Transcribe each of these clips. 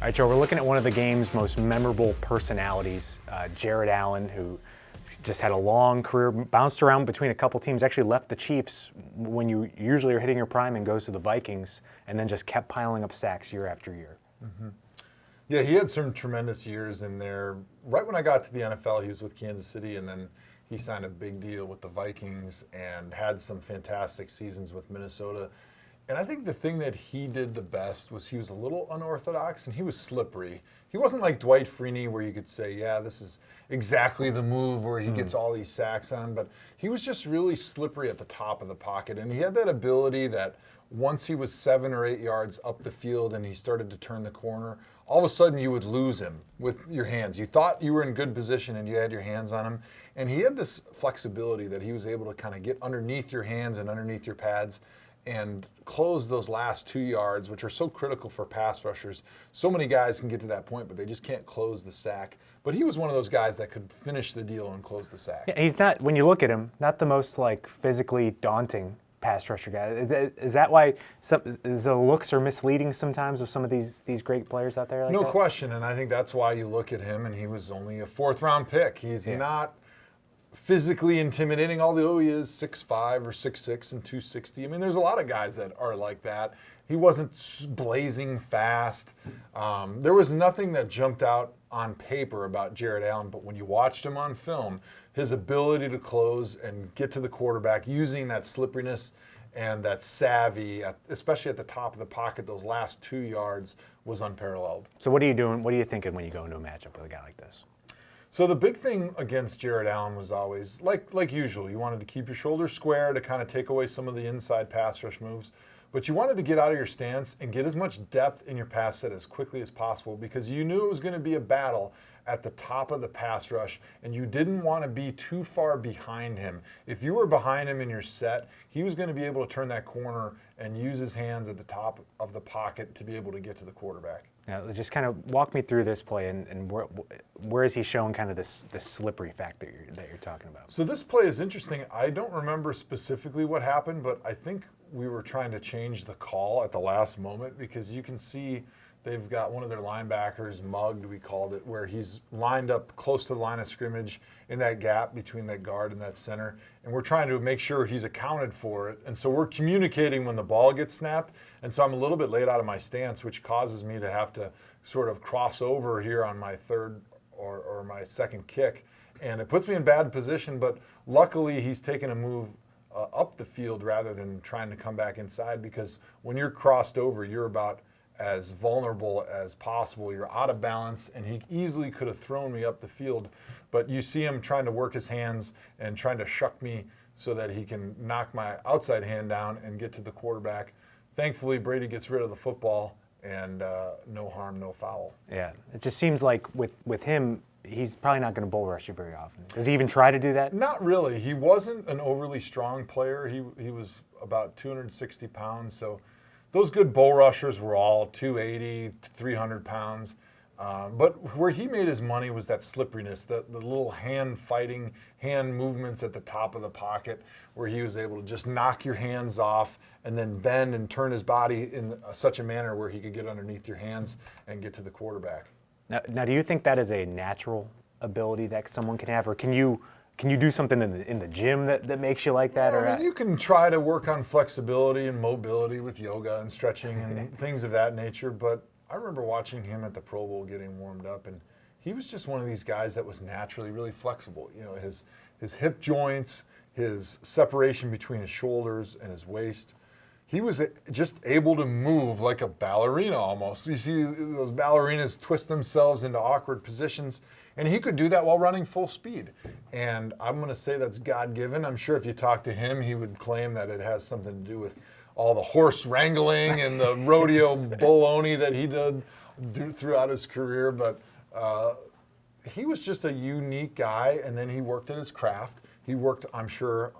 All right, Joe, we're looking at one of the game's most memorable personalities, Jared Allen, who just had a long career, bounced around between a couple teams, actually left the Chiefs when you usually are hitting your prime and goes to the Vikings, and then just kept piling up sacks year after year. Mm-hmm. Yeah, he had some tremendous years in there. Right when I got to the NFL, he was with Kansas City, and then he signed a big deal with the Vikings and had some fantastic seasons with Minnesota. And I think the thing that he did the best was he was a little unorthodox and he was slippery. He wasn't like Dwight Freeney where you could say, yeah, this is exactly the move where he gets all these sacks on, but he was just really slippery at the top of the pocket. And he had that ability that once he was 7 or 8 yards up the field and he started to turn the corner, all of a sudden you would lose him with your hands. You thought you were in good position and you had your hands on him. And he had this flexibility that he was able to kind of get underneath your hands and underneath your pads and close those last 2 yards, which are so critical for pass rushers. So many guys can get to that point, but they just can't close the sack. But he was one of those guys that could finish the deal and close the sack. Yeah, he's not, when you look at him, not the most like physically daunting pass rusher guy. Is that why the looks are misleading sometimes with some of these great players out there? Like no that? question, and I think that's why you look at him, and he was only a 4th-round pick. He's not physically intimidating, although he is 6'5" or 6'6" and 260. I mean, there's a lot of guys that are like that. He wasn't blazing fast. There was nothing that jumped out on paper about Jared Allen, but when you watched him on film, his ability to close and get to the quarterback using that slipperiness and that savvy, especially at the top of the pocket, those last 2 yards was unparalleled. So what are you doing? What are you thinking when you go into a matchup with a guy like this? So the big thing against Jared Allen was always, like usual, you wanted to keep your shoulders square to kind of take away some of the inside pass rush moves, but you wanted to get out of your stance and get as much depth in your pass set as quickly as possible because you knew it was going to be a battle at the top of the pass rush, and you didn't want to be too far behind him. If you were behind him in your set, he was going to be able to turn that corner and use his hands at the top of the pocket to be able to get to the quarterback. Now, just kind of walk me through this play and where is he showing kind of this slippery fact that you're talking about? So this play is interesting. I don't remember specifically what happened, but I think we were trying to change the call at the last moment because you can see they've got one of their linebackers mugged, we called it, where he's lined up close to the line of scrimmage in that gap between that guard and that center. And we're trying to make sure he's accounted for it. And so we're communicating when the ball gets snapped. And so I'm a little bit late out of my stance, which causes me to have to sort of cross over here on my third or my second kick. And it puts me in bad position, but luckily he's taken a move up the field rather than trying to come back inside because when you're crossed over, you're about as vulnerable as possible. You're out of balance, and he easily could have thrown me up the field, but you see him trying to work his hands and trying to shuck me so that he can knock my outside hand down and get to the quarterback. Thankfully, Brady gets rid of the football, and no harm, no foul. Yeah, it just seems like with him, he's probably not going to bull rush you very often. Does he even try to do that? Not really. He wasn't an overly strong player. He was about 260 pounds, so those good bull rushers were all 280, 300 pounds. But where he made his money was that slipperiness, the little hand movements at the top of the pocket where he was able to just knock your hands off and then bend and turn his body in such a manner where he could get underneath your hands and get to the quarterback. Now, do you think that is a natural ability that someone can have, or can you do something in the gym that makes you like that? Yeah, or I mean, you can try to work on flexibility and mobility with yoga and stretching and things of that nature, but I remember watching him at the Pro Bowl getting warmed up, and he was just one of these guys that was naturally really flexible. You know, his hip joints, his separation between his shoulders and his waist. He was just able to move like a ballerina almost. You see those ballerinas twist themselves into awkward positions, and he could do that while running full speed. And I'm going to say that's God-given. I'm sure if you talk to him, he would claim that it has something to do with all the horse wrangling and the rodeo baloney that he did throughout his career. But he was just a unique guy, and then he worked at his craft. He worked, I'm sure,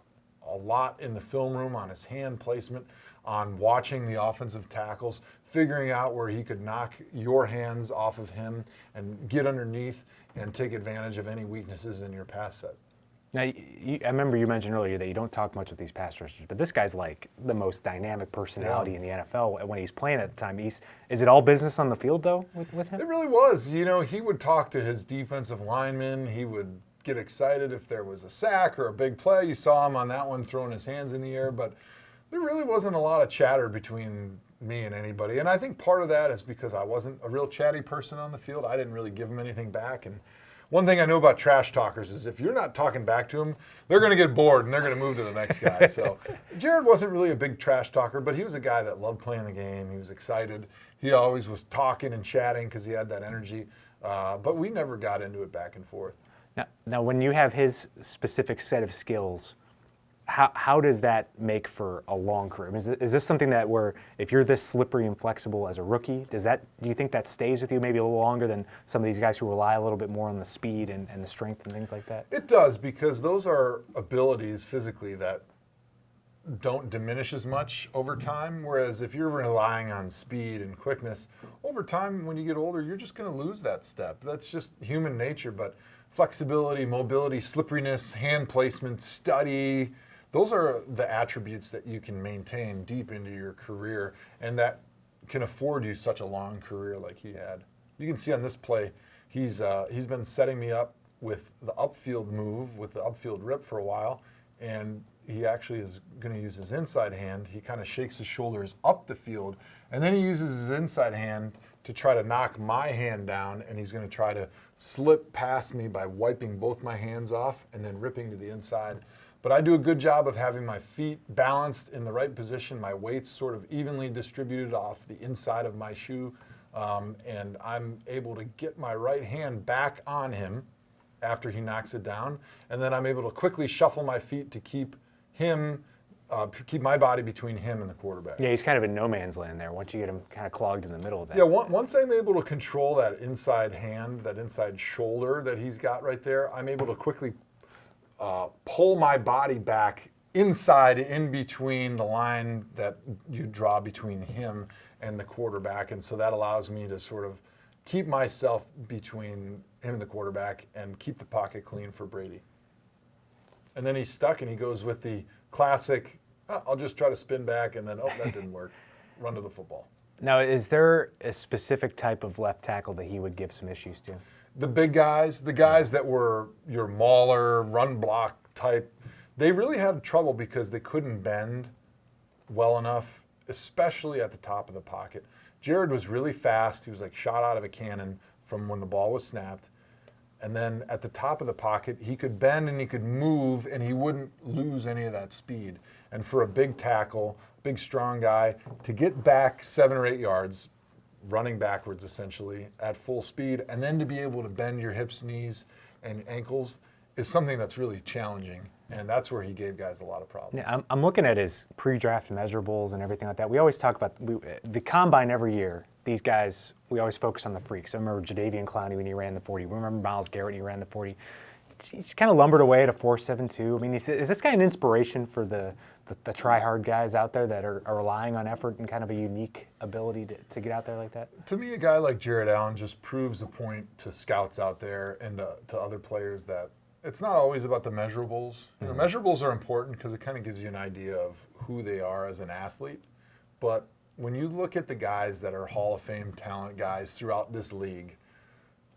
a lot in the film room on his hand placement, on watching the offensive tackles, figuring out where he could knock your hands off of him and get underneath and take advantage of any weaknesses in your pass set. Now, I remember you mentioned earlier that you don't talk much with these pass rushers, but this guy's like the most dynamic personality in the NFL when he's playing at the time. Is it all business on the field, though, with him? It really was. He would talk to his defensive linemen. He would get excited if there was a sack or a big play. You saw him on that one throwing his hands in the air, but there really wasn't a lot of chatter between me and anybody. And I think part of that is because I wasn't a real chatty person on the field. I didn't really give him anything back. And one thing I know about trash talkers is if you're not talking back to them, they're going to get bored and they're going to move to the next guy. So Jared wasn't really a big trash talker, but he was a guy that loved playing the game. He was excited. He always was talking and chatting because he had that energy. But we never got into it back and forth. Now, when you have his specific set of skills, how does that make for a long career? Is this something that where if you're this slippery and flexible as a rookie, do you think that stays with you maybe a little longer than some of these guys who rely a little bit more on the speed and the strength and things like that? It does, because those are abilities physically that don't diminish as much over time, whereas if you're relying on speed and quickness, over time when you get older, you're just going to lose that step. That's just human nature, but flexibility, mobility, slipperiness, hand placement, study, those are the attributes that you can maintain deep into your career, and that can afford you such a long career like he had. You can see on this play, he's been setting me up with the upfield move, with the upfield rip for a while, and he actually is going to use his inside hand. He kind of shakes his shoulders up the field, and then he uses his inside hand to try to knock my hand down, and he's going to try to slip past me by wiping both my hands off and then ripping to the inside. But I do a good job of having my feet balanced in the right position, my weights sort of evenly distributed off the inside of my shoe, and I'm able to get my right hand back on him after he knocks it down, and then I'm able to quickly shuffle my feet to keep my body between him and the quarterback. Yeah, he's kind of in no man's land there once you get him kind of clogged in the middle of that. Yeah, once I'm able to control that inside hand, that inside shoulder that he's got right there, I'm able to quickly pull my body back inside in between the line that you draw between him and the quarterback. And so that allows me to sort of keep myself between him and the quarterback and keep the pocket clean for Brady. And then he's stuck and he goes with the classic, I'll just try to spin back and then, that didn't work. Run to the football. Now, is there a specific type of left tackle that he would give some issues to? The big guys, the guys that were your mauler, run block type, they really had trouble because they couldn't bend well enough, especially at the top of the pocket. Jared was really fast. He was like shot out of a cannon from when the ball was snapped. And then at the top of the pocket, he could bend and he could move and he wouldn't lose any of that speed. And for a big tackle, big strong guy, to get back 7 or 8 yards, running backwards essentially at full speed, and then to be able to bend your hips, knees, and ankles is something that's really challenging. And that's where he gave guys a lot of problems. Yeah, I'm looking at his pre-draft measurables and everything like that. We always talk about the combine every year. These guys, we always focus on the freaks. I remember Jadeveon Clowney when he ran the 40. We remember Myles Garrett when he ran the 40. He's kind of lumbered away at a 4.72. I mean, is this guy an inspiration for the try-hard guys out there that are relying on effort and kind of a unique ability to get out there like that? To me, a guy like Jared Allen just proves a point to scouts out there and to other players that it's not always about the measurables. You know, measurables are important because it kind of gives you an idea of who they are as an athlete. But when you look at the guys that are Hall of Fame talent guys throughout this league,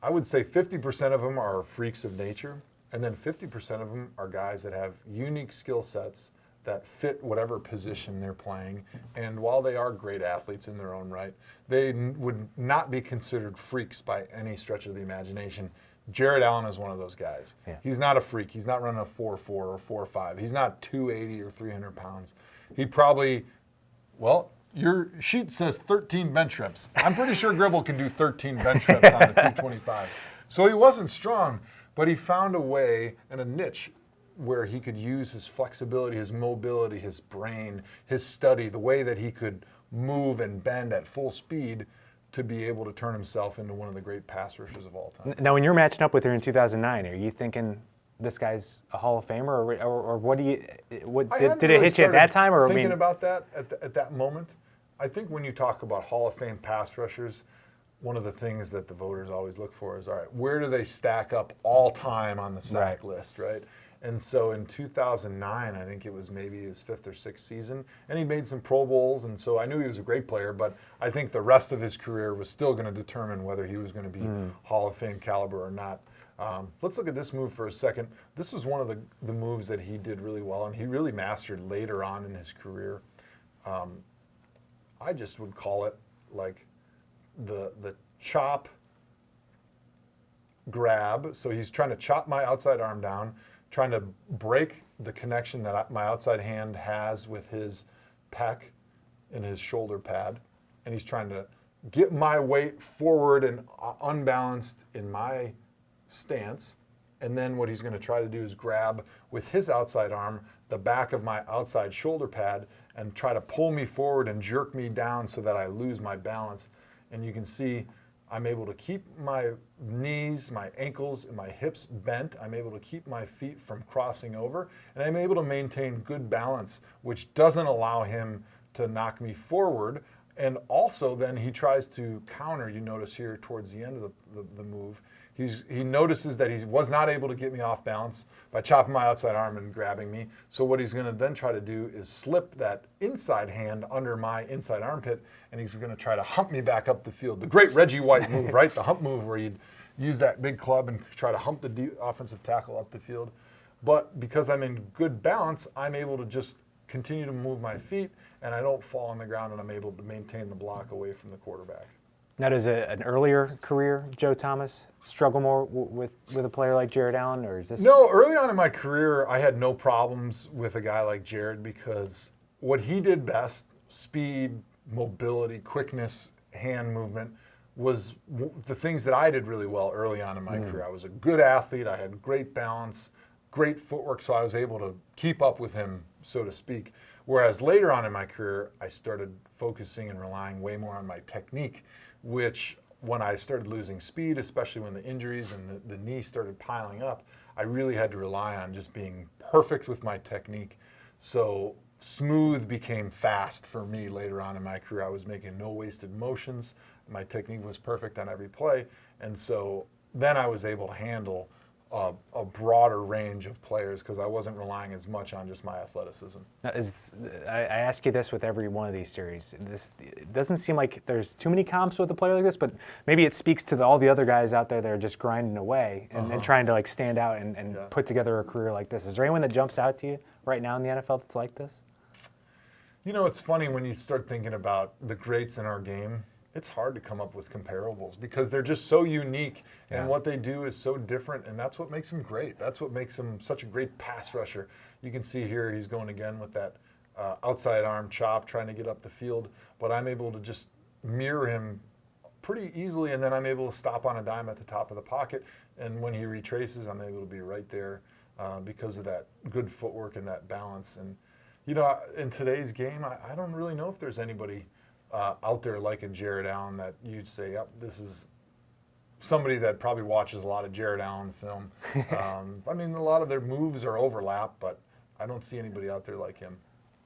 I would say 50% of them are freaks of nature, and then 50% of them are guys that have unique skill sets that fit whatever position they're playing. And while they are great athletes in their own right, they would not be considered freaks by any stretch of the imagination. Jared Allen is one of those guys. Yeah. He's not a freak. He's not running a 4.4 or 4.5. He's not 280 or 300 pounds. He probably, well, your sheet says 13 bench reps. I'm pretty sure Gribble can do 13 bench reps on the 225. So he wasn't strong, but he found a way and a niche where he could use his flexibility, his mobility, his brain, his study, the way that he could move and bend at full speed to be able to turn himself into one of the great pass rushers of all time. Now, when you're matching up with her in 2009, are you thinking this guy's a Hall of Famer, or what do you? Did it hit you at that time, or thinking about that at that moment? I think when you talk about Hall of Fame pass rushers, one of the things that the voters always look for is, all right, where do they stack up all time on the sack list, right? And so in 2009, I think it was maybe his 5th or 6th season, and he made some Pro Bowls, and so I knew he was a great player, but I think the rest of his career was still going to determine whether he was going to be Hall of Fame caliber or not. Let's look at this move for a second. This is one of the moves that he did really well, and he really mastered later on in his career. I just would call it like the chop grab. So he's trying to chop my outside arm down, trying to break the connection that my outside hand has with his pec and his shoulder pad. And he's trying to get my weight forward and unbalanced in my stance. And then what he's going to try to do is grab with his outside arm the back of my outside shoulder pad and try to pull me forward and jerk me down so that I lose my balance. And you can see I'm able to keep my knees, my ankles, and my hips bent. I'm able to keep my feet from crossing over, and I'm able to maintain good balance, which doesn't allow him to knock me forward. And also then he tries to counter, you notice here towards the end of the move, he notices that he was not able to get me off balance by chopping my outside arm and grabbing me. So what he's going to then try to do is slip that inside hand under my inside armpit, and he's going to try to hump me back up the field. The great Reggie White move, right? The hump move where you'd use that big club and try to hump the offensive tackle up the field. But because I'm in good balance, I'm able to just continue to move my feet, and I don't fall on the ground, and I'm able to maintain the block away from the quarterback. Now, does an earlier career Joe Thomas struggle more with a player like Jared Allen, or is this? No, early on in my career, I had no problems with a guy like Jared because what he did best, speed, mobility, quickness, hand movement, was the things that I did really well early on in my career. I was a good athlete. I had great balance, great footwork, so I was able to keep up with him, so to speak. Whereas later on in my career, I started focusing and relying way more on my technique, which when I started losing speed, especially when the injuries and the knee started piling up, I really had to rely on just being perfect with my technique. So smooth became fast for me later on in my career. I was making no wasted motions. My technique was perfect on every play. And so then I was able to handle a broader range of players because I wasn't relying as much on just my athleticism. Now, I ask you this with every one of these series. It doesn't seem like there's too many comps with a player like this, but maybe it speaks to all the other guys out there that are just grinding away and trying to like stand out and put together a career like this. Is there anyone that jumps out to you right now in the NFL that's like this? You know, it's funny when you start thinking about the greats in our game. It's hard to come up with comparables because they're just so unique and what they do is so different, and that's what makes them great. That's what makes them such a great pass rusher. You can see here he's going again with that outside arm chop, trying to get up the field, but I'm able to just mirror him pretty easily, and then I'm able to stop on a dime at the top of the pocket, and when he retraces, I'm able to be right there because of that good footwork and that balance. And, you know, in today's game, I don't really know if there's anybody out there like a Jared Allen that you'd say, yep, this is somebody that probably watches a lot of Jared Allen film. I mean, a lot of their moves are overlap, but I don't see anybody out there like him.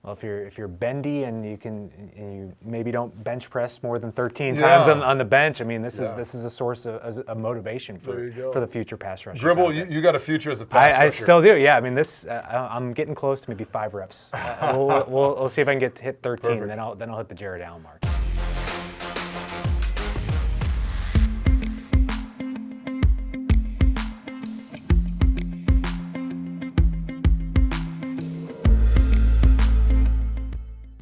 Well, if you're bendy and you maybe don't bench press more than 13 times on the bench, I mean this is a source of a motivation for the future pass rushers. Gribble, you got a future as a pass rusher. I still do. Yeah, I mean this. I'm getting close to maybe 5 reps. We'll see if I can hit 13, then I'll hit the Jared Allen mark.